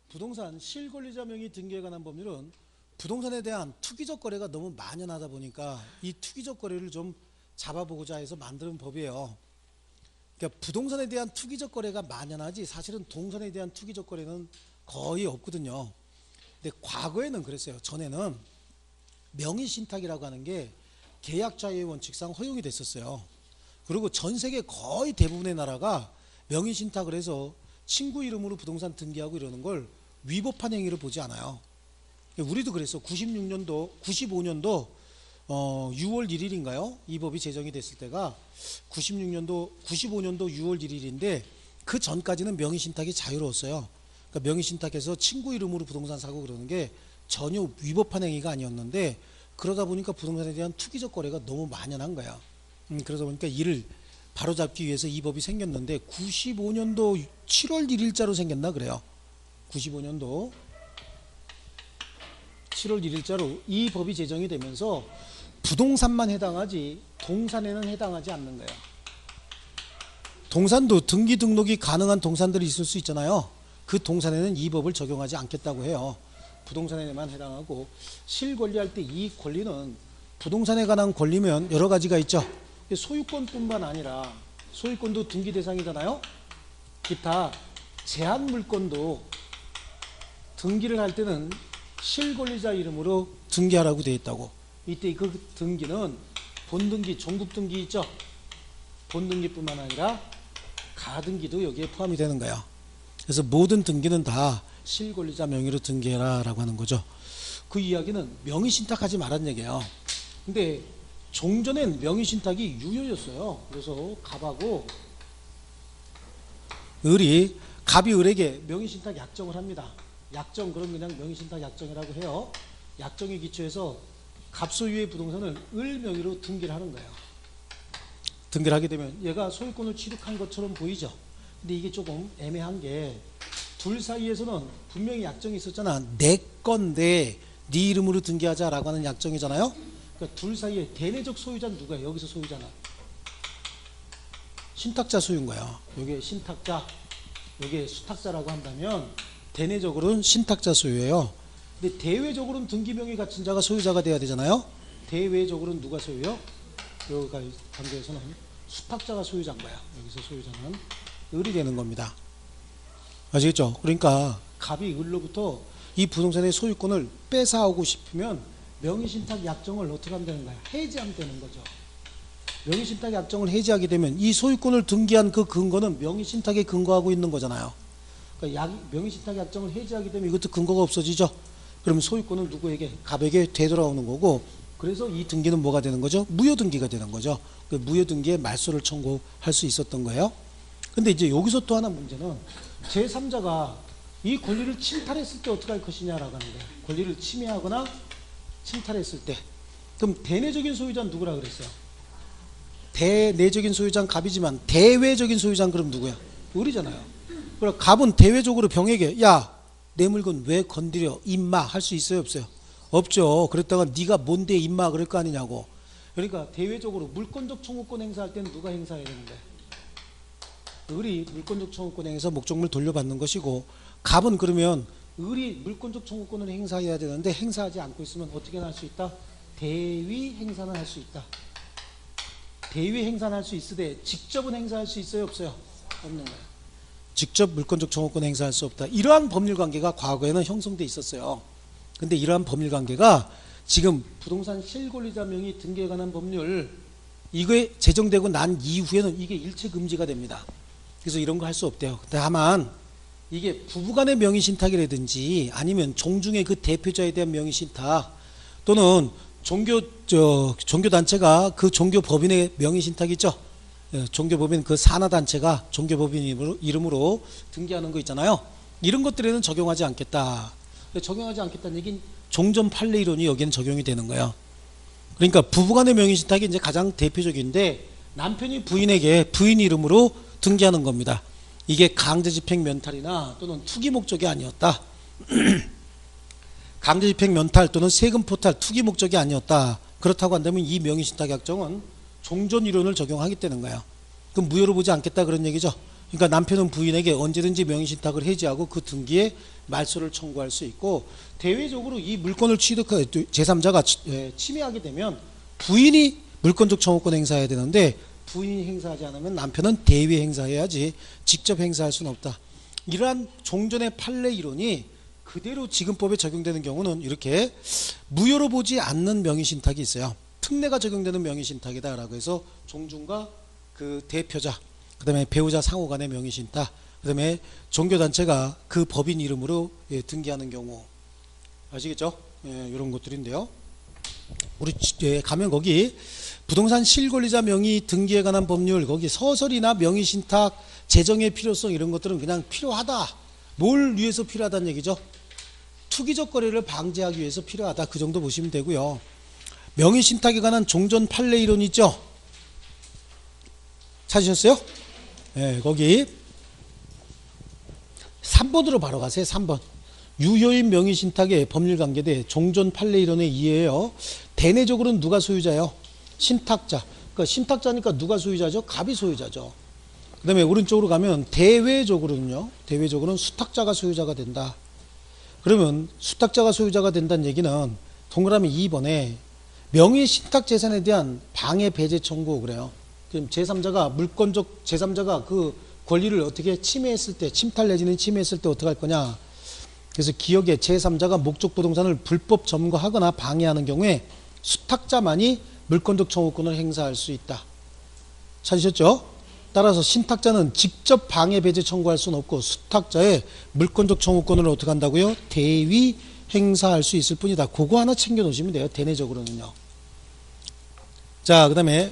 부동산 실권리자 명의 등기에 관한 법률은 부동산에 대한 투기적 거래가 너무 만연하다 보니까 이 투기적 거래를 좀 잡아보고자 해서 만든 법이에요. 그러니까 부동산에 대한 투기적 거래가 만연하지 사실은 동산에 대한 투기적 거래는 거의 없거든요. 근데 과거에는 그랬어요. 전에는 명의신탁이라고 하는 게 계약자의 원칙상 허용이 됐었어요. 그리고 전 세계 거의 대부분의 나라가 명의신탁을 해서 친구 이름으로 부동산 등기하고 이러는 걸 위법한 행위를 보지 않아요. 우리도 그랬어. 95년도 6월 1일인가요? 이 법이 제정이 됐을 때가 95년도 6월 1일인데 그 전까지는 명의신탁이 자유로웠어요. 그러니까 명의신탁해서 친구 이름으로 부동산 사고 그러는 게 전혀 위법한 행위가 아니었는데 그러다 보니까 부동산에 대한 투기적 거래가 너무 만연한 거야. 그러다 보니까 이를 바로잡기 위해서 이 법이 생겼는데 95년도 7월 1일자로 생겼나 그래요. 95년도 7월 1일자로 이 법이 제정이 되면서 부동산만 해당하지 동산에는 해당하지 않는 거예요. 동산도 등기 등록이 가능한 동산들이 있을 수 있잖아요. 그 동산에는 이 법을 적용하지 않겠다고 해요. 부동산에만 해당하고 실권리할 때 이 권리는 부동산에 관한 권리면 여러 가지가 있죠. 소유권뿐만 아니라 소유권도 등기 대상이잖아요. 기타 제한 물건도 등기를 할 때는 실권리자 이름으로 등기하라고 되어 있다고. 이때 그 등기는 본등기, 종급등기 있죠. 본등기뿐만 아니라 가등기도 여기에 포함이 되는 거예요. 그래서 모든 등기는 다 실권리자 명의로 등기해라 라고 하는 거죠. 그 이야기는 명의신탁하지 말란 얘기예요. 근데 종전엔 명의신탁이 유효였어요. 그래서 갑하고 갑이 을에게 명의신탁 약정을 합니다. 약정, 그럼 그냥 명의신탁 약정이라고 해요. 약정에 기초해서 갑 소유의 부동산을 을 명의로 등기를 하는 거예요. 등기를 하게 되면 얘가 소유권을 취득한 것처럼 보이죠. 근데 이게 조금 애매한 게 둘 사이에서는 분명히 약정이 있었잖아. 내 건데 네 이름으로 등기하자라고 하는 약정이잖아요. 그러니까 둘 사이에 대내적 소유자는 누구야? 여기서 소유자는 신탁자 소유인 거야. 여기에 신탁자, 여기에 수탁자라고 한다면 대내적으로는 신탁자 소유예요. 근데 대외적으로는 등기명의 갖춘 자가 소유자가 돼야 되잖아요. 대외적으로는 누가 소유요? 여기가 관계에서는 수탁자가 소유자인 거야. 여기서 소유자는 을이 되는 겁니다. 아시겠죠? 그러니까 갑이 을로부터 이 부동산의 소유권을 뺏어오고 싶으면 명의신탁 약정을 어떻게 하면 되는 거야? 해지하면 되는 거죠. 명의신탁 약정을 해지하게 되면 이 소유권을 등기한 그 근거는 명의신탁에 근거하고 있는 거잖아요. 그러니까 명의신탁 약정을 해지하게 되면 이것도 근거가 없어지죠. 그러면 소유권은 누구에게? 갑에게 되돌아오는 거고, 그래서 이 등기는 뭐가 되는 거죠? 무효등기가 되는 거죠. 그 무효등기에 말소를 청구할 수 있었던 거예요. 근데 이제 여기서 또 하나 문제는 제3자가 이 권리를 침탈했을 때 어떻게 할 것이냐라고 하는 거예요. 권리를 침해하거나 침탈했을 때. 그럼 대내적인 소유자는 누구라 그랬어요? 대내적인 소유자는 갑이지만 대외적인 소유자는 그럼 누구야? 을이잖아요. 그럼 갑은 대외적으로 병에게 야, 내 물건 왜 건드려? 임마 할 수 있어요? 없어요? 없죠. 그랬다가 네가 뭔데 임마 그럴 거 아니냐고. 그러니까 대외적으로 물권적 청구권 행사할 때는 누가 행사해야 되는데? 을이 물권적 청구권 행사 목적물 돌려받는 것이고, 갑은 그러면 을이 물권적 청구권을 행사해야 되는데 행사하지 않고 있으면 어떻게 할 수 있다? 대위 행사는 할 수 있다. 대위 행사는 할 수 있으되 직접은 행사할 수 있어요? 없어요? 없는 거예요. 직접 물권적 청구권 행사할 수 없다. 이러한 법률관계가 과거에는 형성돼 있었어요. 근데 이러한 법률관계가 지금 부동산 실권리자 명의 등기에 관한 법률 이게 제정되고 난 이후에는 이게 일체 금지가 됩니다. 그래서 이런 거 할 수 없대요. 다만 이게 부부간의 명의신탁이라든지 아니면 종중의 그 대표자에 대한 명의신탁 또는 종교단체가 그 종교법인의 명의신탁 있죠. 종교법인 그 산하단체가 종교법인 이름으로 등기하는 거 있잖아요. 이런 것들에는 적용하지 않겠다. 적용하지 않겠다는 얘기는 종전 판례 이론이 여기는 적용이 되는 거예요. 그러니까 부부간의 명의신탁이 이제 가장 대표적인데 남편이 부인에게 부인 이름으로 등기하는 겁니다. 이게 강제집행 면탈이나 또는 투기 목적이 아니었다. 강제집행 면탈 또는 세금 포탈 투기 목적이 아니었다. 그렇다고 한다면 이 명의신탁 약정은 종전 이론을 적용하기 때문인 거예요. 그럼 무효로 보지 않겠다 그런 얘기죠. 그러니까 남편은 부인에게 언제든지 명의신탁을 해지하고 그 등기에 말소를 청구할 수 있고, 대외적으로 이 물건을 취득한 제3자가 침해하게 되면 부인이 물권적 청구권 행사해야 되는데, 부인이 행사하지 않으면 남편은 대위 행사해야지 직접 행사할 수는 없다. 이러한 종전의 판례 이론이 그대로 지금 법에 적용되는 경우는 이렇게 무효로 보지 않는 명의신탁이 있어요. 특례가 적용되는 명의신탁이다라고 해서 종중과 그 대표자, 그 다음에 배우자 상호 간의 명의신탁, 그 다음에 종교단체가 그 법인 이름으로 등기하는 경우, 아시겠죠? 이런 것들인데요. 우리 가면 거기 부동산 실권리자 명의 등기에 관한 법률, 거기 서설이나 명의신탁 제정의 필요성, 이런 것들은 그냥 필요하다. 뭘 위해서 필요하다는 얘기죠? 투기적 거래를 방지하기 위해서 필요하다. 그 정도 보시면 되고요. 명의신탁에 관한 종전 판례 이론 있죠? 찾으셨어요? 네, 거기 3번으로 바로 가세요. 3번. 유효인 명의신탁의 법률관계대 종전 판례 이론에 의해요. 대내적으로는 누가 소유자예요? 신탁자. 그러니까 신탁자니까 누가 소유자죠? 갑이 소유자죠. 그 다음에 오른쪽으로 가면 대외적으로는요. 대외적으로는 수탁자가 소유자가 된다. 그러면 수탁자가 소유자가 된다는 얘기는 동그라미 2번에 명의신탁재산에 대한 방해 배제 청구 그래요. 그럼 제3자가 물권적 제3자가 그 권리를 어떻게 침해했을 때, 침탈 내지는 침해했을 때 어떻게 할 거냐. 그래서 기억에 제3자가 목적 부동산을 불법 점거하거나 방해하는 경우에 수탁자만이 물권적 청구권을 행사할 수 있다. 찾으셨죠? 따라서 신탁자는 직접 방해 배제 청구할 수는 없고 수탁자의 물권적 청구권을 어떻게 한다고요? 대위 행사할 수 있을 뿐이다. 그거 하나 챙겨 놓으시면 돼요. 대내적으로는요. 자, 그 다음에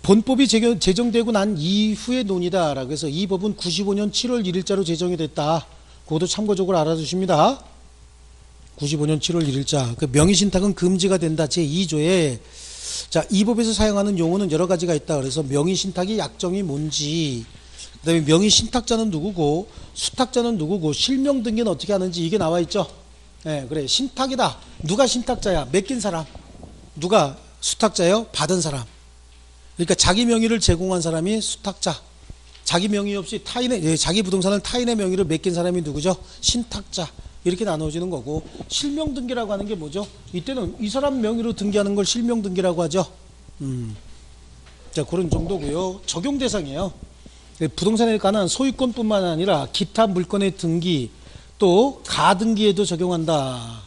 본법이 제정되고 난 이후의 논의다라고 해서 이 법은 95년 7월 1일자로 제정이 됐다. 그것도 참고적으로 알아두십니다. 95년 7월 1일자. 그 명의신탁은 금지가 된다. 제2조에 자, 이 법에서 사용하는 용어는 여러 가지가 있다. 그래서 명의신탁의 약정이 뭔지, 그 다음에 명의신탁자는 누구고 수탁자는 누구고 실명 등기는 어떻게 하는지 이게 나와 있죠. 네, 그래. 신탁이다. 누가 신탁자야? 맡긴 사람. 누가 수탁자예요? 받은 사람. 그러니까 자기 명의를 제공한 사람이 수탁자. 자기 명의 없이 타인의, 자기 부동산을 타인의 명의로 맡긴 사람이 누구죠? 신탁자. 이렇게 나눠지는 거고, 실명 등기라고 하는 게 뭐죠? 이때는 이 사람 명의로 등기하는 걸 실명 등기라고 하죠. 자, 그런 정도고요. 적용 대상이에요. 부동산에 관한 소유권뿐만 아니라 기타 물건의 등기, 또 가등기에도 적용한다.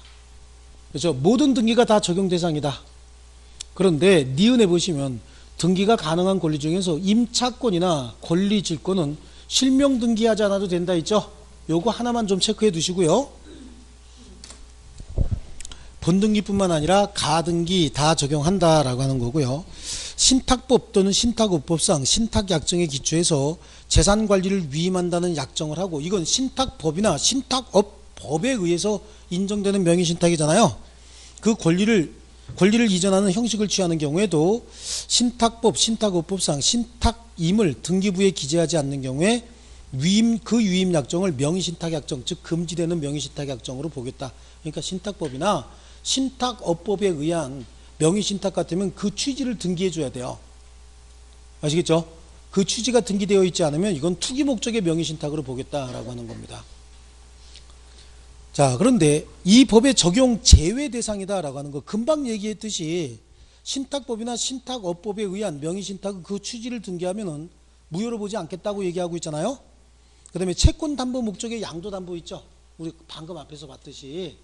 그렇죠? 모든 등기가 다 적용 대상이다. 그런데 니은에 보시면 등기가 가능한 권리 중에서 임차권이나 권리질권은 실명 등기하지 않아도 된다 있죠? 요거 하나만 좀 체크해 두시고요. 본등기뿐만 아니라 가등기 다 적용한다라고 하는 거고요. 신탁법 또는 신탁업법상 신탁약정에 기초해서 재산관리를 위임한다는 약정을 하고, 이건 신탁법이나 신탁업법에 의해서 인정되는 명의신탁이잖아요. 그 권리를 이전하는 형식을 취하는 경우에도 신탁법, 신탁업법상 신탁임을 등기부에 기재하지 않는 경우에 그 유임약정을 명의신탁약정, 즉 금지되는 명의신탁약정으로 보겠다. 그러니까 신탁법이나 신탁업법에 의한 명의신탁 같으면 그 취지를 등기해 줘야 돼요. 아시겠죠? 그 취지가 등기되어 있지 않으면 이건 투기 목적의 명의신탁으로 보겠다라고 하는 겁니다. 자, 그런데 이 법의 적용 제외 대상이다라고 하는 거, 금방 얘기했듯이 신탁법이나 신탁업법에 의한 명의신탁은 그 취지를 등기하면은 무효로 보지 않겠다고 얘기하고 있잖아요. 그 다음에 채권 담보 목적의 양도 담보 있죠. 우리 방금 앞에서 봤듯이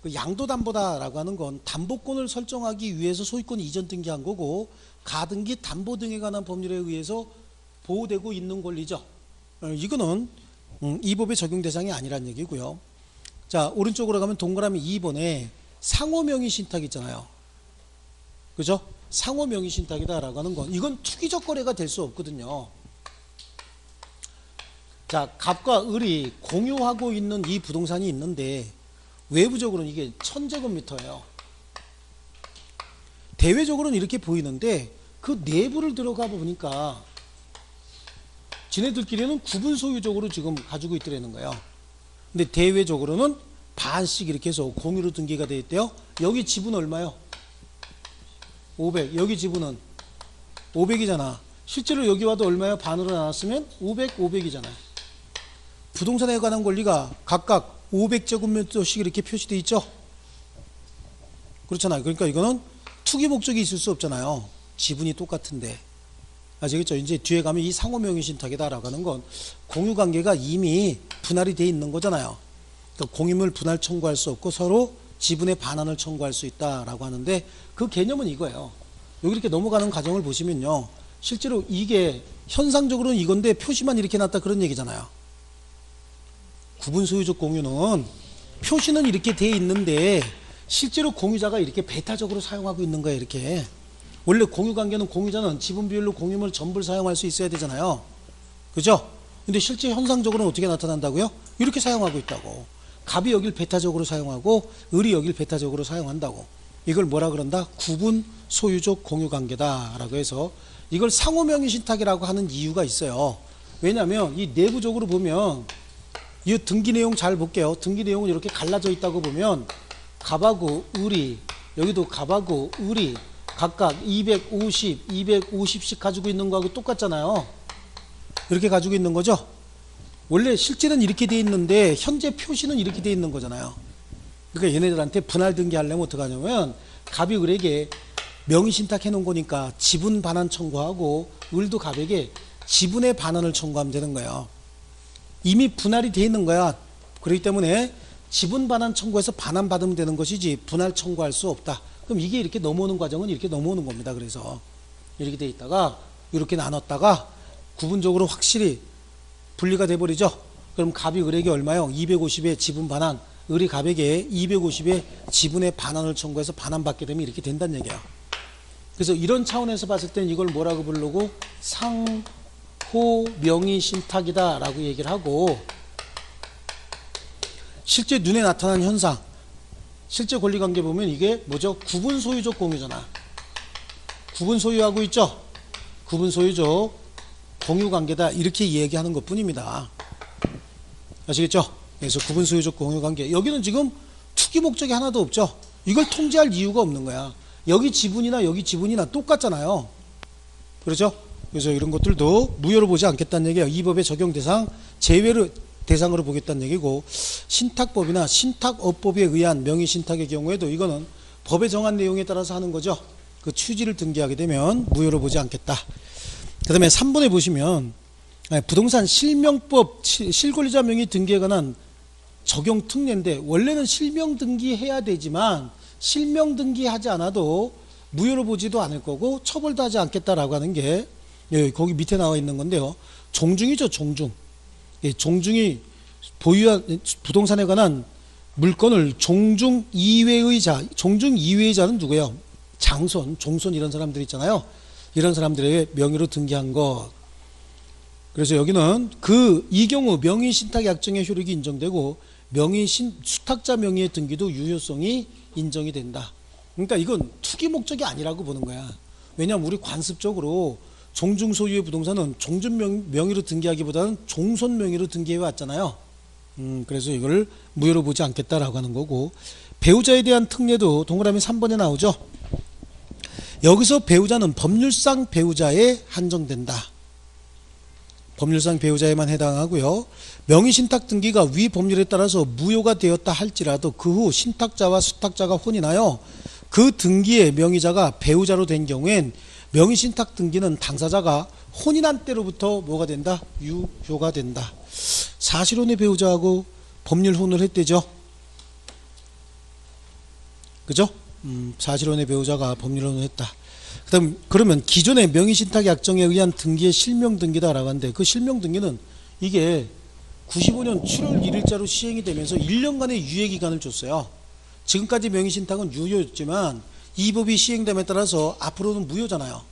그 양도 담보다라고 하는 건 담보권을 설정하기 위해서 소유권 이전 등기한 거고, 가등기 담보 등에 관한 법률에 의해서 보호되고 있는 권리죠. 이거는 이 법의 적용 대상이 아니란 얘기고요. 자, 오른쪽으로 가면 동그라미 2번에 상호명의신탁 있잖아요. 그죠? 상호명의신탁이다라고 하는 건 이건 투기적 거래가 될 수 없거든요. 자, 갑과 을이 공유하고 있는 이 부동산이 있는데 외부적으로는 이게 1000제곱미터예요. 대외적으로는 이렇게 보이는데 그 내부를 들어가 보니까 지네들끼리는 구분 소유적으로 지금 가지고 있더라는 거예요. 근데 대외적으로는 반씩 이렇게 해서 공유로 등기가 되어 있대요. 여기 지분 얼마요? 500. 여기 지분은 500이잖아. 실제로 여기 와도 얼마야? 반으로 나눴으면 500, 500이잖아요. 부동산에 관한 권리가 각각 500제곱미터씩 이렇게 표시되어 있죠. 그렇잖아요. 그러니까 이거는 투기 목적이 있을 수 없잖아요. 지분이 똑같은데. 아시겠죠? 이제 뒤에 가면 이 상호명의신탁이다라고 하는 건 공유관계가 이미 분할이 돼 있는 거잖아요. 그러니까 공유물 분할 청구할 수 없고 서로 지분의 반환을 청구할 수 있다라고 하는데 그 개념은 이거예요. 여기 이렇게 넘어가는 과정을 보시면요. 실제로 이게 현상적으로는 이건데 표시만 이렇게 놨다 그런 얘기잖아요. 구분 소유적 공유는 표시는 이렇게 돼 있는데 실제로 공유자가 이렇게 배타적으로 사용하고 있는 거예요. 이렇게. 원래 공유관계는 공유자는 지분 비율로 공유물 전부를 사용할 수 있어야 되잖아요. 그죠? 근데 실제 현상적으로는 어떻게 나타난다고요? 이렇게 사용하고 있다고. 갑이 여길 배타적으로 사용하고 을이 여길 배타적으로 사용한다고. 이걸 뭐라 그런다? 구분 소유적 공유관계다라고 해서 이걸 상호명의신탁이라고 하는 이유가 있어요. 왜냐하면 이 내부적으로 보면 이 등기 내용 잘 볼게요. 등기 내용은 이렇게 갈라져 있다고 보면 갑하고 을이, 여기도 갑하고 을이 각각 250, 250씩 가지고 있는 거하고 똑같잖아요. 이렇게 가지고 있는 거죠. 원래 실제는 이렇게 돼 있는데 현재 표시는 이렇게 돼 있는 거잖아요. 그러니까 얘네들한테 분할 등기하려면 어떻게 하냐면 갑이 을에게 명의신탁 해놓은 거니까 지분 반환 청구하고 을도 갑에게 지분의 반환을 청구하면 되는 거예요. 이미 분할이 돼 있는 거야. 그렇기 때문에 지분 반환 청구해서 반환 받으면 되는 것이지 분할 청구할 수 없다. 그럼 이게 이렇게 넘어오는 과정은 이렇게 넘어오는 겁니다. 그래서 이렇게 돼 있다가 이렇게 나눴다가 구분적으로 확실히 분리가 돼 버리죠. 그럼 갑이 을에게 얼마요? 250의 지분 반환, 을이 갑에게 250의 지분의 반환을 청구해서 반환받게 되면 이렇게 된다는 얘기예요. 그래서 이런 차원에서 봤을 땐 이걸 뭐라고 부르고 상호명의신탁이다 라고 얘기를 하고, 실제 눈에 나타난 현상, 실제 권리관계 보면 이게 뭐죠? 구분 소유적 공유잖아. 구분 소유하고 있죠? 구분 소유적 공유관계다 이렇게 이야기하는 것 뿐입니다. 아시겠죠? 그래서 구분 소유적 공유관계, 여기는 지금 투기 목적이 하나도 없죠. 이걸 통제할 이유가 없는 거야. 여기 지분이나 여기 지분이나 똑같잖아요. 그렇죠? 그래서 이런 것들도 무효로 보지 않겠다는 얘기예요. 이 법의 적용 대상 제외를 대상으로 보겠다는 얘기고, 신탁법이나 신탁업법에 의한 명의신탁의 경우에도 이거는 법에 정한 내용에 따라서 하는 거죠. 그 취지를 등기하게 되면 무효로 보지 않겠다. 그 다음에 3번에 보시면 부동산 실명법 실권리자 명의 등기에 관한 적용 특례인데, 원래는 실명 등기해야 되지만 실명 등기하지 않아도 무효로 보지도 않을 거고 처벌도 하지 않겠다라고 하는 게 거기 밑에 나와 있는 건데요. 종중이죠. 종중. 종중이 보유한 부동산에 관한 물건을 종중 이외의 자, 종중 이외의 자는 누구예요? 장손, 종손 이런 사람들 있잖아요. 이런 사람들의 명의로 등기한 것. 그래서 여기는 이 경우 명의신탁 약정의 효력이 인정되고 수탁자 명의의 등기도 유효성이 인정이 된다. 그러니까 이건 투기 목적이 아니라고 보는 거야. 왜냐하면 우리 관습적으로 종중 소유의 부동산은 종전 명의로 등기하기보다는 종손 명의로 등기해 왔잖아요. 그래서 이걸 무효로 보지 않겠다라고 하는 거고, 배우자에 대한 특례도 동그라미 3번에 나오죠. 여기서 배우자는 법률상 배우자에 한정된다. 법률상 배우자에만 해당하고요. 명의신탁 등기가 위 법률에 따라서 무효가 되었다 할지라도 그 후 신탁자와 수탁자가 혼인하여 그 등기의 명의자가 배우자로 된 경우엔 명의신탁 등기는 당사자가 혼인한 때로부터 뭐가 된다? 유효가 된다. 사실혼의 배우자하고 법률 혼을 했대죠. 그죠? 사실혼의 배우자가 법률 혼을 했다. 그러면 기존의 명의신탁 약정에 의한 등기의 실명 등기다라고 하는데, 그 실명 등기는 이게 95년 7월 1일자로 시행이 되면서 1년간의 유예기간을 줬어요. 지금까지 명의신탁은 유효였지만 이 법이 시행됨에 따라서 앞으로는 무효잖아요.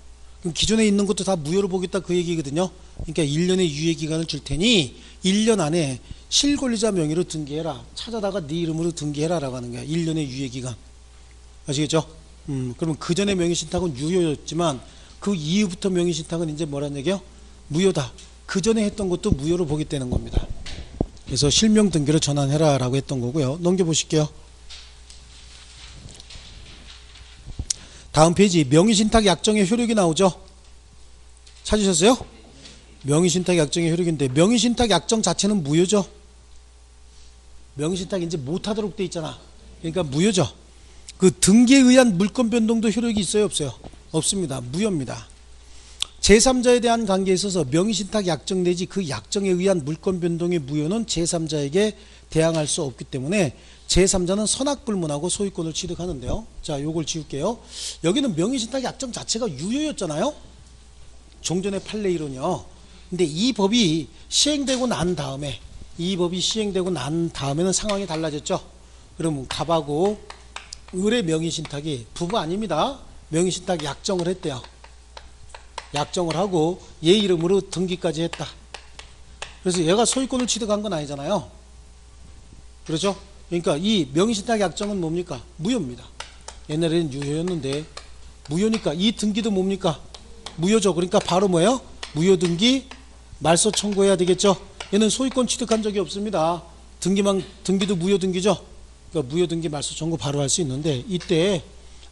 그럼 기존에 있는 것도 다 무효로 보겠다 그 얘기거든요. 그러니까 1년의 유예기간을 줄 테니 1년 안에 실권리자 명의로 등기해라. 찾아다가 네 이름으로 등기해라 라고 하는 거야. 1년의 유예기간. 아시겠죠? 그러면 그 전에 명의신탁은 유효였지만 그 이후부터 명의신탁은 이제 뭐란 얘기예요? 무효다. 그 전에 했던 것도 무효로 보겠다는 겁니다. 그래서 실명 등기로 전환해라 라고 했던 거고요. 넘겨보실게요. 다음 페이지 명의신탁 약정의 효력이 나오죠. 찾으셨어요? 명의신탁 약정의 효력인데 명의신탁 약정 자체는 무효죠. 명의신탁 이제 못하도록 돼 있잖아. 그러니까 무효죠. 그 등기에 의한 물권 변동도 효력이 있어요, 없어요? 없습니다. 무효입니다. 제3자에 대한 관계에 있어서 명의신탁 약정 내지 그 약정에 의한 물권 변동의 무효는 제3자에게 대항할 수 없기 때문에 제3자는 선악불문하고 소유권을 취득하는데요. 자, 요걸 지울게요. 여기는 명의신탁 약정 자체가 유효였잖아요. 종전의 판례 이론이요. 근데 이 법이 시행되고 난 다음에는 상황이 달라졌죠. 그러면 갑하고 을의 명의신탁이 부부 아닙니다. 명의신탁 약정을 했대요. 약정을 하고 얘 이름으로 등기까지 했다. 그래서 얘가 소유권을 취득한 건 아니잖아요. 그렇죠? 그러니까 이 명의신탁 약정은 뭡니까? 무효입니다. 옛날에는 유효였는데 무효니까 이 등기도 뭡니까? 무효죠. 그러니까 바로 뭐예요? 무효등기 말소 청구해야 되겠죠. 얘는 소유권 취득한 적이 없습니다. 등기도 무효등기죠. 그러니까 무효등기 말소 청구 바로 할 수 있는데 이때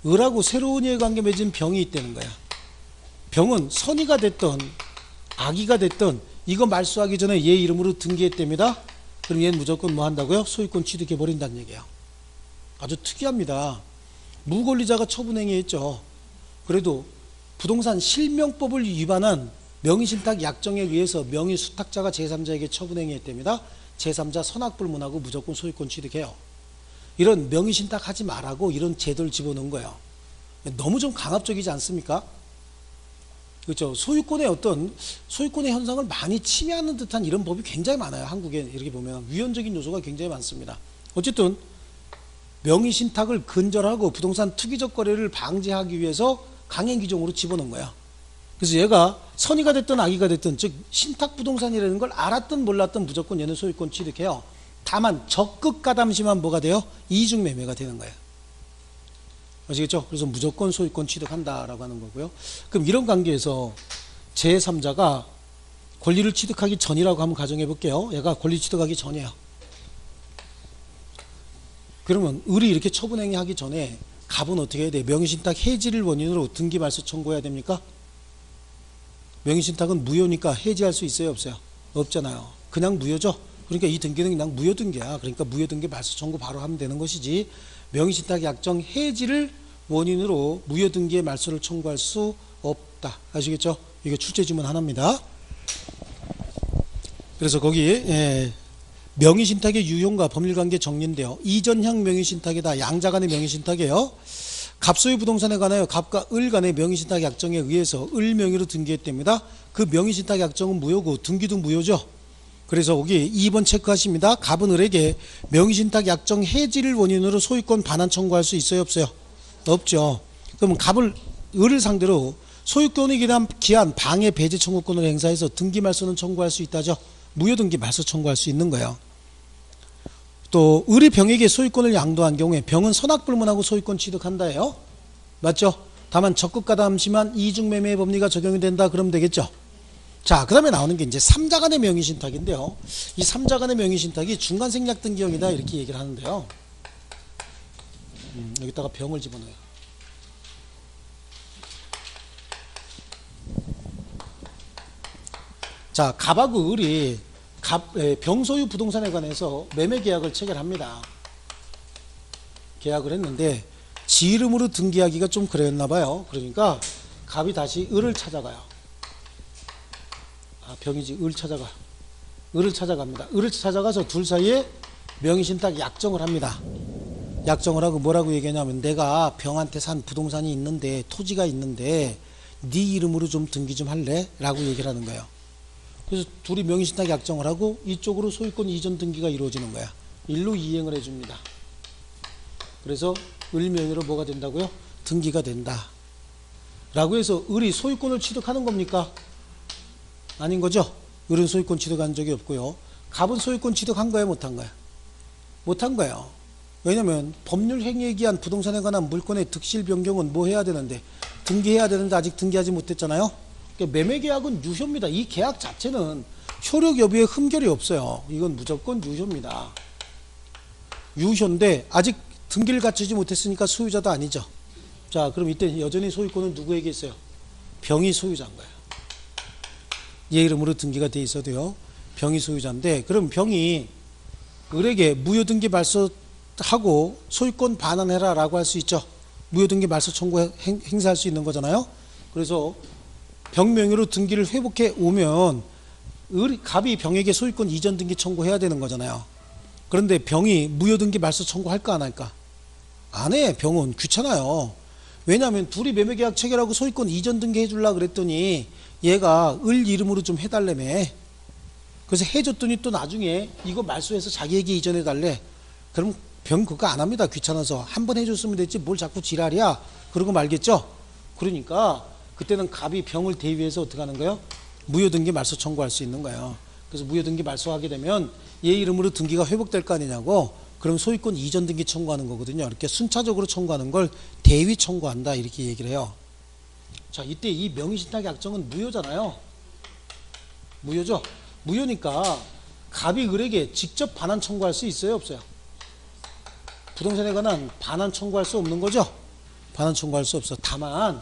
을하고 새로운 이해관계 맺은 병이 있다는 거야. 병은 선의가 됐던 악의가 됐던 이거 말소하기 전에 얘 이름으로 등기했답니다. 그럼 얘는 무조건 뭐 한다고요? 소유권 취득해버린다는 얘기예요. 아주 특이합니다. 무권리자가 처분행위했죠. 그래도 부동산 실명법을 위반한 명의신탁 약정에 의해서 명의수탁자가 제3자에게 처분행위했답니다. 제3자 선악불문하고 무조건 소유권 취득해요. 이런 명의신탁 하지 말라고 이런 제도를 집어넣은 거예요. 너무 좀 강압적이지 않습니까? 그렇죠. 소유권의 현상을 많이 침해하는 듯한 이런 법이 굉장히 많아요. 한국에 이렇게 보면 위헌적인 요소가 굉장히 많습니다. 어쨌든 명의신탁을 근절하고 부동산 투기적 거래를 방지하기 위해서 강행 규정으로 집어넣은 거야. 그래서 얘가 선의가 됐든 악의가 됐든 즉 신탁부동산이라는 걸 알았든 몰랐든 무조건 얘는 소유권 취득해요. 다만 적극 가담시만 뭐가 돼요? 이중매매가 되는 거예요. 아시겠죠? 그래서 무조건 소유권 취득한다라고 하는 거고요. 그럼 이런 관계에서 제3자가 권리를 취득하기 전이라고 한번 가정해 볼게요. 얘가 권리 취득하기 전이에요. 그러면 을이 이렇게 처분행위 하기 전에 갑은 어떻게 해야 돼? 명의신탁 해지를 원인으로 등기 말소 청구해야 됩니까? 명의신탁은 무효니까 해지할 수 있어요, 없어요? 없잖아요. 그냥 무효죠. 그러니까 이 등기는 그냥 무효등기야. 그러니까 무효등기 말소 청구 바로 하면 되는 것이지 명의신탁 약정 해지를 원인으로 무효등기의 말소를 청구할 수 없다. 아시겠죠? 이게 출제지문 하나입니다. 그래서 거기 명의신탁의 유형과 법률관계 정리인데요. 이전형 명의신탁이다. 양자 간의 명의신탁이에요. 갑소유 부동산에 관하여 갑과 을 간의 명의신탁 약정에 의해서 을 명의로 등기했답니다. 그 명의신탁 약정은 무효고 등기도 무효죠. 그래서 여기 2번 체크하십니다. 갑은 을에게 명의신탁 약정 해지를 원인으로 소유권 반환 청구할 수 있어요, 없어요? 없죠. 그러면 갑을 을을 상대로 소유권에 기한 방해 배제 청구권을 행사해서 등기 말소는 청구할 수 있다죠. 무효등기 말소 청구할 수 있는 거예요. 또 을이 병에게 소유권을 양도한 경우에 병은 선악불문하고 소유권 취득한다예요. 맞죠? 다만 적극가담심한 이중매매의 법리가 적용이 된다 그러면 되겠죠. 자, 그 다음에 나오는 게 이제 3자 간의 명의신탁인데요. 이 3자 간의 명의신탁이 중간생략등기형이다 이렇게 얘기를 하는데요. 여기다가 병을 집어넣어요. 자, 갑하고 을이 병소유 부동산에 관해서 매매계약을 체결합니다. 계약을 했는데 지 이름으로 등기하기가 좀 그랬나 봐요. 그러니까 갑이 다시 을을 찾아가요. 병이지 을 찾아가. 을을 찾아갑니다. 을을 찾아가서 둘 사이에 명의신탁 약정을 합니다. 약정을 하고 뭐라고 얘기하냐면 내가 병한테 산 부동산이 있는데 토지가 있는데 네 이름으로 좀 등기 좀 할래? 라고 얘기를 하는 거예요. 그래서 둘이 명의신탁 약정을 하고 이쪽으로 소유권 이전 등기가 이루어지는 거야. 일로 이행을 해줍니다. 그래서 을 명의로 뭐가 된다고요? 등기가 된다. 라고 해서 을이 소유권을 취득하는 겁니까? 아닌 거죠. 을은 소유권 취득한 적이 없고요. 갑은 소유권 취득한 거예요, 못한 거예요? 못한 거예요. 왜냐면 법률 행위에 기한 부동산에 관한 물권의 득실 변경은 뭐 해야 되는데 등기해야 되는데 아직 등기하지 못했잖아요. 그러니까 매매계약은 유효입니다. 이 계약 자체는 효력 여부에 흠결이 없어요. 이건 무조건 유효입니다. 유효인데 아직 등기를 갖추지 못했으니까 소유자도 아니죠. 자, 그럼 이때 여전히 소유권은 누구에게 있어요? 병이 소유자인 거예요. 얘 이름으로 등기가 돼 있어도요. 병이 소유자인데 그럼 병이 을에게 무효등기 말소하고 소유권 반환해라 라고 할 수 있죠. 무효등기 말소 청구 행사할 수 있는 거잖아요. 그래서 병 명의로 등기를 회복해 오면 갑이 병에게 소유권 이전 등기 청구해야 되는 거잖아요. 그런데 병이 무효등기 말소 청구할까 안 할까? 안 해. 병은 귀찮아요. 왜냐하면 둘이 매매계약 체결하고 소유권 이전 등기 해주려고 그랬더니 얘가 을 이름으로 좀 해달라며. 그래서 해줬더니 또 나중에 이거 말소해서 자기에게 이전해달래. 그럼 병 그거 안 합니다. 귀찮아서. 한 번 해줬으면 됐지 뭘 자꾸 지랄이야. 그러고 말겠죠. 그러니까 그때는 갑이 병을 대위해서 어떻게 하는 거예요? 무효등기 말소 청구할 수 있는 거예요. 그래서 무효등기 말소하게 되면 얘 이름으로 등기가 회복될 거 아니냐고. 그럼 소유권 이전 등기 청구하는 거거든요. 이렇게 순차적으로 청구하는 걸 대위 청구한다 이렇게 얘기를 해요. 자, 이때 이 명의신탁 약정은 무효잖아요. 무효죠. 무효니까 갑이 을에게 직접 반환 청구할 수 있어요, 없어요? 부동산에 관한 반환 청구할 수 없는 거죠. 반환 청구할 수 없어. 다만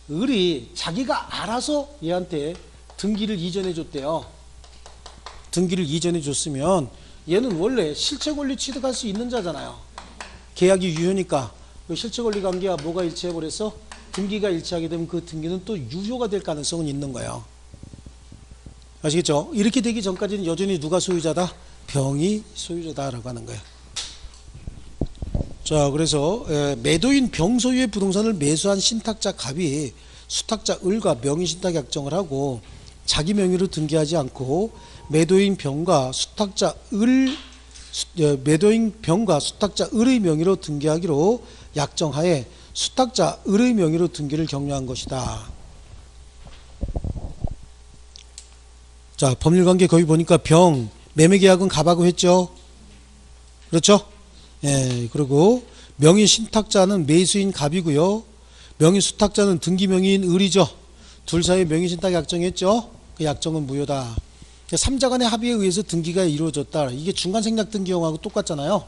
을이 자기가 알아서 얘한테 등기를 이전해 줬대요. 등기를 이전해 줬으면 얘는 원래 실체권리 취득할 수 있는 자잖아요. 계약이 유효니까. 실체권리 관계와 뭐가 일치해 버렸어? 등기가 일치하게 되면 그 등기는 또 유효가 될 가능성은 있는 거예요. 아시겠죠? 이렇게 되기 전까지는 여전히 누가 소유자다? 병이 소유자다라고 하는 거예요. 자, 그래서 매도인 병 소유의 부동산을 매수한 신탁자 갑이 수탁자 을과 명의신탁 약정을 하고 자기 명의로 등기하지 않고 매도인 병과 수탁자 을의 명의로 등기하기로 약정하에 수탁자 을의 명의로 등기를 격려한 것이다. 자, 법률관계 거기 보니까 병 매매계약은 갑하고 했죠. 그렇죠? 예, 그리고 명의 신탁자는 매수인 갑이고요. 명의 수탁자는 등기 명의인 을이죠. 둘 사이에 명의 신탁 약정했죠. 그 약정은 무효다. 3자 간의 합의에 의해서 등기가 이루어졌다. 이게 중간 생략 등기형하고 똑같잖아요.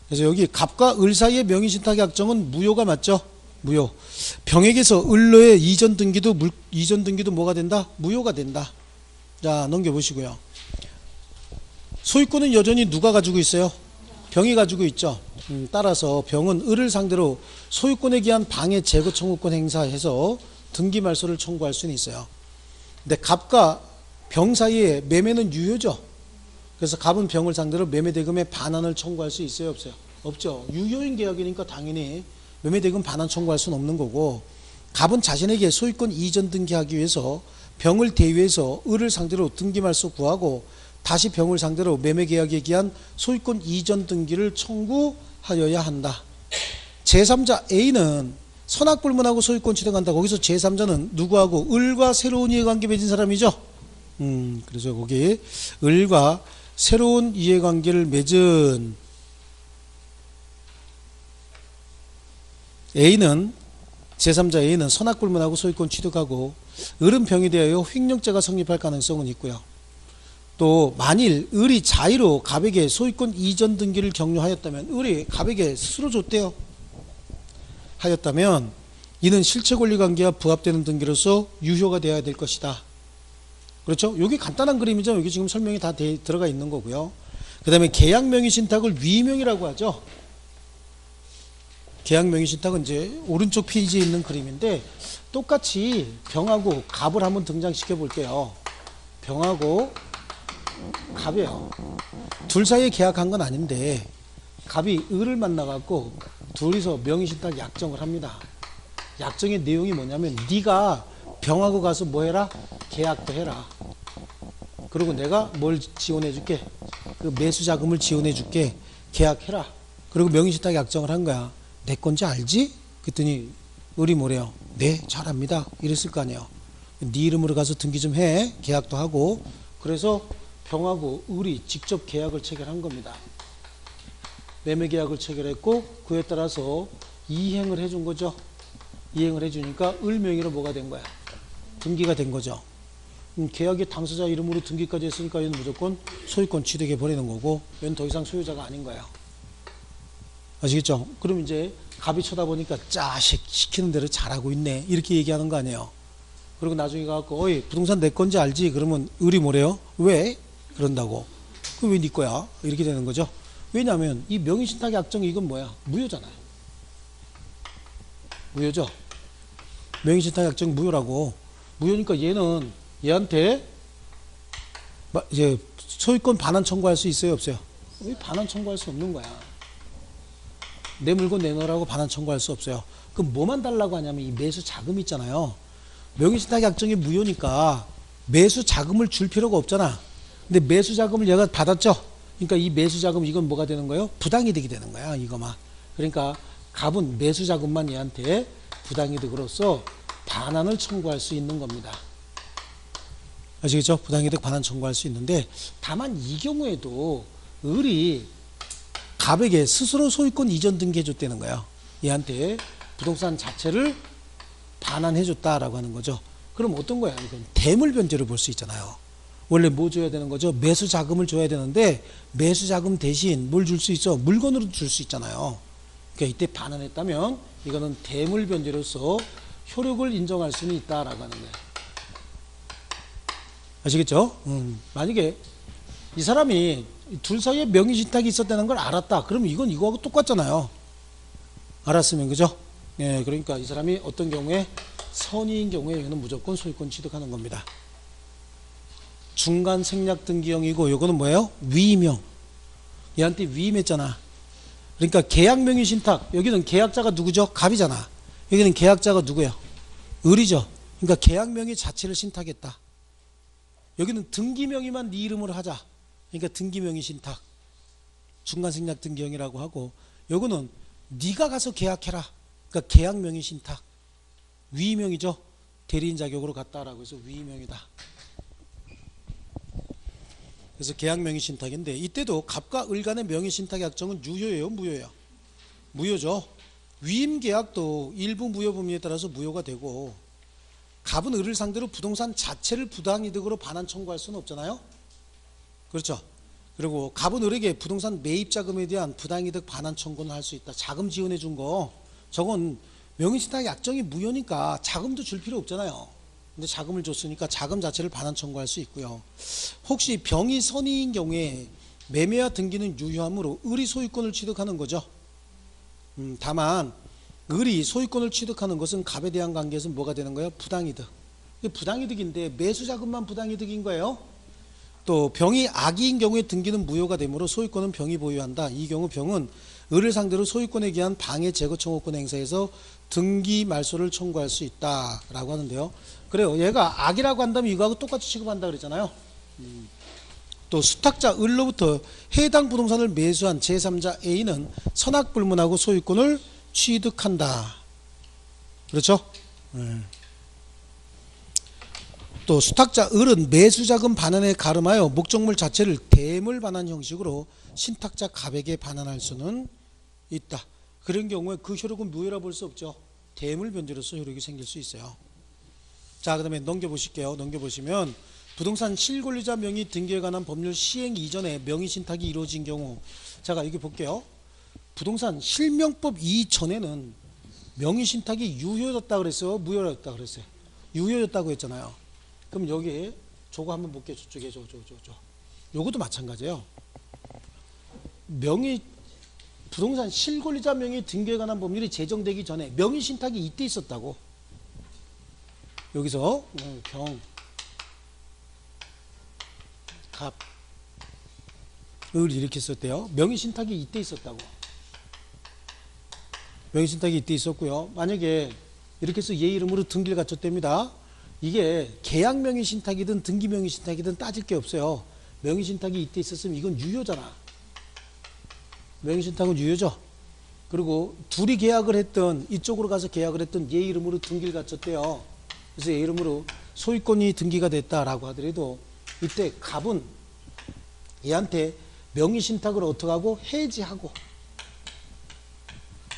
그래서 여기 갑과 을 사이의 명의 신탁 약정은 무효가 맞죠? 무효. 병에게서 을로의 이전 등기도 뭐가 된다? 무효가 된다. 자, 넘겨보시고요. 소유권은 여전히 누가 가지고 있어요? 병이 가지고 있죠. 따라서 병은 을을 상대로 소유권에 기한 방해 제거 청구권 행사해서 등기 말소를 청구할 수는 있어요. 근데 갑과 병 사이에 매매는 유효죠. 그래서 갑은 병을 상대로 매매대금의 반환을 청구할 수 있어요, 없어요? 없죠. 유효인 계약이니까 당연히 매매대금 반환 청구할 수는 없는 거고, 갑은 자신에게 소유권 이전 등기하기 위해서 병을 대위해서 을을 상대로 등기 말소 구하고 다시 병을 상대로 매매계약에 기한 소유권 이전 등기를 청구하여야 한다. 제3자 A는 선악불문하고 소유권 취득한다. 거기서 제3자는 누구하고? 을과 새로운 이해관계 맺은 사람이죠. 그래서 거기 을과 새로운 이해관계를 맺은 A는 제3자 A는 선악불문하고 소유권 취득하고 을은 병이 되어 횡령죄가 성립할 가능성은 있고요. 또 만일 을이 자의로 갑에게 소유권 이전 등기를 격려하였다면, 을이 갑에게 스스로 줬대요. 하였다면 이는 실체권리관계와 부합되는 등기로서 유효가 되어야 될 것이다. 그렇죠? 여기 간단한 그림이죠. 여기 지금 설명이 다 들어가 있는 거고요. 그 다음에 계약명의 신탁을 위명이라고 하죠. 계약명의 신탁은 이제 오른쪽 페이지에 있는 그림인데 똑같이 병하고 갑을 한번 등장시켜 볼게요. 병하고 갑이에요. 둘 사이에 계약한 건 아닌데 갑이 을을 만나갖고 둘이서 명의신탁 약정을 합니다. 약정의 내용이 뭐냐면 네가 병하고 가서 뭐 해라? 계약도 해라. 그리고 내가 뭘 지원해 줄게? 그 매수 자금을 지원해 줄게. 계약해라. 그리고 명의신탁 약정을 한 거야. 내 건지 알지? 그랬더니 을이 뭐래요? 네, 잘 압니다. 이랬을 거 아니에요. 네 이름으로 가서 등기 좀 해. 계약도 하고. 그래서 병하고 을이 직접 계약을 체결한 겁니다. 매매 계약을 체결했고 그에 따라서 이행을 해준 거죠. 이행을 해주니까 을 명의로 뭐가 된 거야? 등기가 된 거죠. 계약의 당사자 이름으로 등기까지 했으니까 얘는 무조건 소유권 취득해 버리는 거고 얘는 더 이상 소유자가 아닌 거예요. 아시겠죠? 그럼 이제 갑이 쳐다보니까 자식 시키는 대로 잘하고 있네 이렇게 얘기하는 거 아니에요. 그리고 나중에 가갖고 어이 부동산 내 건지 알지? 그러면 을이 뭐래요? 왜? 그런다고. 그 왜 네 거야? 이렇게 되는 거죠. 왜냐하면 이 명의신탁의 약정이 이건 뭐야? 무효잖아요. 무효죠. 명의신탁 약정 무효라고. 무효니까 얘는 얘한테 이제 소유권 반환 청구할 수 있어요, 없어요? 왜 반환 청구할 수 없는 거야? 내 물건 내놓으라고 반환 청구할 수 없어요. 그럼 뭐만 달라고 하냐면 이 매수 자금 있잖아요. 명의신탁 약정이 무효니까 매수 자금을 줄 필요가 없잖아. 근데 매수 자금을 얘가 받았죠. 그러니까 이 매수 자금 이건 뭐가 되는 거예요? 부당이득이 되는 거야, 이거만. 그러니까 갑은 매수 자금만 얘한테 부당이득으로서 반환을 청구할 수 있는 겁니다. 아시겠죠? 부당이득 반환 청구할 수 있는데, 다만 이 경우에도 을이 갑에게 스스로 소유권 이전 등기해 줬다는 거예요. 얘한테 부동산 자체를 반환해 줬다라고 하는 거죠. 그럼 어떤 거야? 이건 대물 변제로 볼 수 있잖아요. 원래 뭐 줘야 되는 거죠? 매수 자금을 줘야 되는데 매수 자금 대신 뭘 줄 수 있어? 물건으로 줄 수 있잖아요. 그러니까 이때 반환했다면 이거는 대물 변제로서 효력을 인정할 수는 있다라고 하는 거예요. 아시겠죠? 만약에 이 사람이 둘 사이에 명의신탁이 있었다는 걸 알았다. 그러면 이건 이거하고 똑같잖아요. 알았으면, 그죠? 예, 그러니까 이 사람이 어떤 경우에 선의인 경우에 이거는 무조건 소유권 취득하는 겁니다. 중간 생략 등기형이고 요거는 뭐예요? 위임형. 얘한테 위임했잖아. 그러니까 계약 명의신탁. 여기는 계약자가 누구죠? 갑이잖아. 여기는 계약자가 누구예요? 을이죠. 그러니까 계약 명의 자체를 신탁했다. 여기는 등기 명의만 네 이름으로 하자. 그러니까 등기 명의 신탁. 중간 생략 등기형이라고 하고, 요거는 네가 가서 계약해라. 그러니까 계약 명의 신탁. 위임형이죠. 대리인 자격으로 갔다라고 해서 위임형이다. 그래서 계약 명의 신탁인데, 이때도 갑과 을 간의 명의 신탁 약정은 유효예요, 무효예요? 무효죠. 위임 계약도 일부 무효 범위에 따라서 무효가 되고, 갑은 을을 상대로 부동산 자체를 부당이득으로 반환 청구할 수는 없잖아요. 그렇죠. 그리고 갑은 을에게 부동산 매입 자금에 대한 부당이득 반환 청구는 할 수 있다. 자금 지원해 준 거, 저건 명의신탁 약정이 무효니까 자금도 줄 필요 없잖아요. 근데 자금을 줬으니까 자금 자체를 반환 청구할 수 있고요. 혹시 병이 선의인 경우에 매매와 등기는 유효하므로 을이 소유권을 취득하는 거죠. 다만 을이 소유권을 취득하는 것은 갑에 대한 관계에서 뭐가 되는 거예요? 부당이득. 부당이득인데 매수 자금만 부당이득인 거예요. 또 병이 악의인 경우에 등기는 무효가 되므로 소유권은 병이 보유한다. 이 경우 병은 을을 상대로 소유권에 기한 방해 제거 청구권 행사에서 등기 말소를 청구할 수 있다라고 하는데요. 그래요. 얘가 악이라고 한다면 이거하고 똑같이 취급한다 그랬잖아요. 또 수탁자 을로부터 해당 부동산을 매수한 제3자 A는 선악불문하고 소유권을 취득한다. 그렇죠? 또 수탁자 을은 매수자금 반환에 가름하여 목적물 자체를 대물 반환 형식으로 신탁자 갑에게 반환할 수는 있다. 그런 경우에 그 효력은 무효라 볼 수 없죠. 대물 변제로서 효력이 생길 수 있어요. 자, 그 다음에 넘겨보실게요. 넘겨보시면 부동산 실권리자 명의 등기에 관한 법률 시행 이전에 명의신탁이 이루어진 경우, 제가 여기 볼게요. 부동산 실명법 이전에는 명의신탁이 유효였다 그랬어요? 무효였다 그랬어요? 유효였다고 했잖아요. 그럼 여기 저거 한번 볼게요. 저쪽에 저. 요것도 마찬가지예요. 부동산 실권리자 명의 등기에 관한 법률이 제정되기 전에 명의신탁이 이때 있었다고. 여기서 병, 갑, 을 이렇게 썼대요. 명의신탁이 이때 있었다고. 명의신탁이 이때 있었고요. 만약에 이렇게 해서 얘 이름으로 등기를 갖췄답니다. 이게 계약 명의신탁이든 등기 명의신탁이든 따질 게 없어요. 명의신탁이 이때 있었으면 이건 유효잖아. 명의신탁은 유효죠. 그리고 둘이 계약을 했던, 이쪽으로 가서 계약을 했던 얘 이름으로 등기를 갖췄대요. 그래서 얘 이름으로 소유권이 등기가 됐다라고 하더라도 이때 갑은 얘한테 명의신탁을 어떻게 하고 해지하고,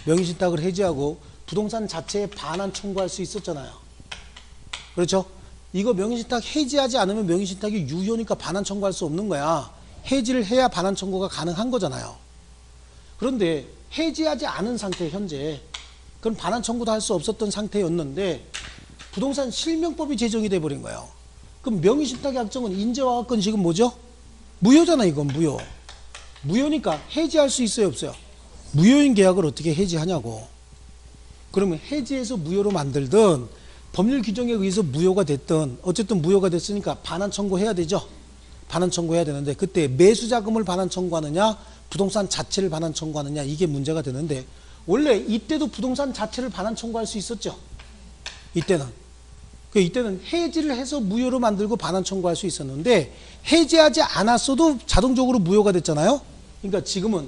명의신탁을 해지하고 부동산 자체에 반환 청구할 수 있었잖아요. 그렇죠? 이거 명의신탁 해지하지 않으면 명의신탁이 유효니까 반환 청구할 수 없는 거야. 해지를 해야 반환 청구가 가능한 거잖아요. 그런데 해지하지 않은 상태, 현재 그럼 반환 청구도 할 수 없었던 상태였는데 부동산 실명법이 제정이 돼 버린 거예요. 그럼 명의신탁 약정은 인재와학건 지금 뭐죠? 무효잖아. 이건 무효. 무효니까 해지할 수 있어요, 없어요? 무효인 계약을 어떻게 해지하냐고. 그러면 해지해서 무효로 만들든 법률 규정에 의해서 무효가 됐든 어쨌든 무효가 됐으니까 반환 청구해야 되죠. 반환 청구해야 되는데 그때 매수자금을 반환 청구하느냐 부동산 자체를 반환 청구하느냐 이게 문제가 되는데 원래 이때도 부동산 자체를 반환 청구할 수 있었죠. 이때는 해지를 해서 무효로 만들고 반환 청구할 수 있었는데 해지하지 않았어도 자동적으로 무효가 됐잖아요. 그러니까 지금은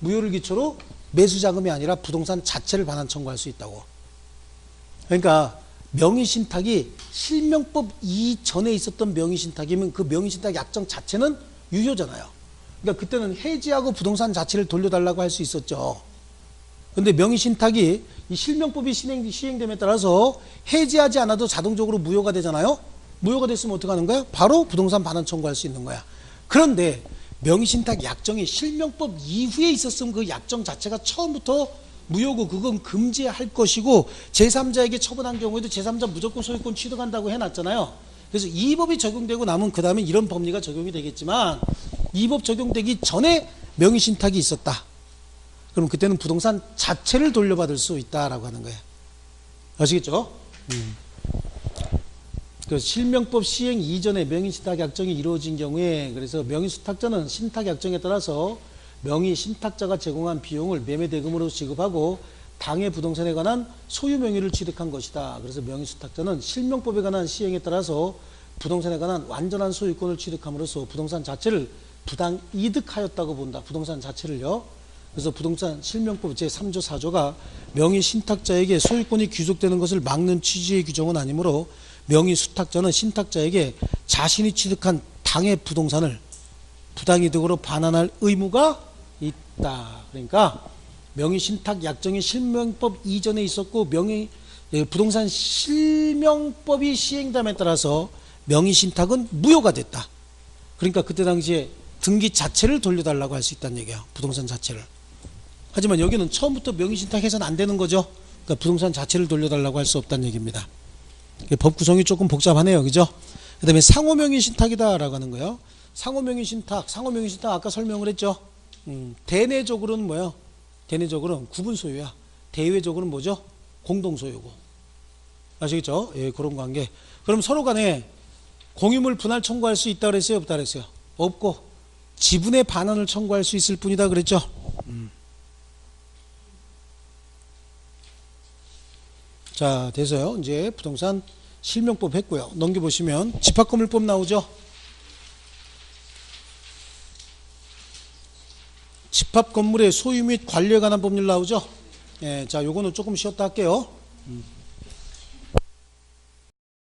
무효를 기초로 매수자금이 아니라 부동산 자체를 반환 청구할 수 있다고. 그러니까 명의신탁이 실명법 이전에 있었던 명의신탁이면 그 명의신탁 약정 자체는 유효잖아요. 그러니까 그때는 해지하고 부동산 자체를 돌려달라고 할 수 있었죠. 근데 명의신탁이 이 실명법이 시행됨에 따라서 해지하지 않아도 자동적으로 무효가 되잖아요. 무효가 됐으면 어떻게 하는 거야? 바로 부동산 반환 청구할 수 있는 거야. 그런데 명의신탁 약정이 실명법 이후에 있었으면 그 약정 자체가 처음부터 무효고 그건 금지할 것이고 제3자에게 처분한 경우에도 제3자 무조건 소유권 취득한다고 해놨잖아요. 그래서 이 법이 적용되고 나면 그 다음에 이런 법리가 적용이 되겠지만 이 법 적용되기 전에 명의신탁이 있었다. 그럼 그때는 부동산 자체를 돌려받을 수 있다라고 하는 거예요. 아시겠죠? 그 실명법 시행 이전에 명의신탁 약정이 이루어진 경우에 그래서 명의수탁자는 신탁 약정에 따라서 명의신탁자가 제공한 비용을 매매대금으로 지급하고 당해 부동산에 관한 소유 명의를 취득한 것이다. 그래서 명의수탁자는 실명법에 관한 시행에 따라서 부동산에 관한 완전한 소유권을 취득함으로써 부동산 자체를 부당 이득하였다고 본다. 부동산 자체를요. 그래서 부동산 실명법 제3조 4조가 명의신탁자에게 소유권이 귀속되는 것을 막는 취지의 규정은 아니므로 명의수탁자는 신탁자에게 자신이 취득한 당해 부동산을 부당이득으로 반환할 의무가 있다. 그러니까 명의신탁 약정이 실명법 이전에 있었고 부동산 실명법이 시행됨에 따라서 명의신탁은 무효가 됐다. 그러니까 그때 당시에 등기 자체를 돌려달라고 할 수 있다는 얘기야. 부동산 자체를. 하지만 여기는 처음부터 명의신탁해서는 안 되는 거죠. 그러니까 부동산 자체를 돌려달라고 할 수 없다는 얘기입니다. 법 구성이 조금 복잡하네요. 그죠? 그 다음에 상호명의신탁이다 라고 하는 거예요. 상호명의신탁 아까 설명을 했죠. 대내적으로는 뭐예요? 대내적으로는 구분소유야. 대외적으로는 뭐죠? 공동소유고. 아시겠죠? 예, 그런 관계. 그럼 서로 간에 공유물 분할 청구할 수 있다 그랬어요? 없다 그랬어요? 없고 지분의 반환을 청구할 수 있을 뿐이다 그랬죠? 자, 돼서요. 이제 부동산 실명법 했고요. 넘겨보시면 집합건물법 나오죠? 집합건물의 소유 및 관리에 관한 법률 나오죠? 예, 자, 요거는 조금 쉬었다 할게요.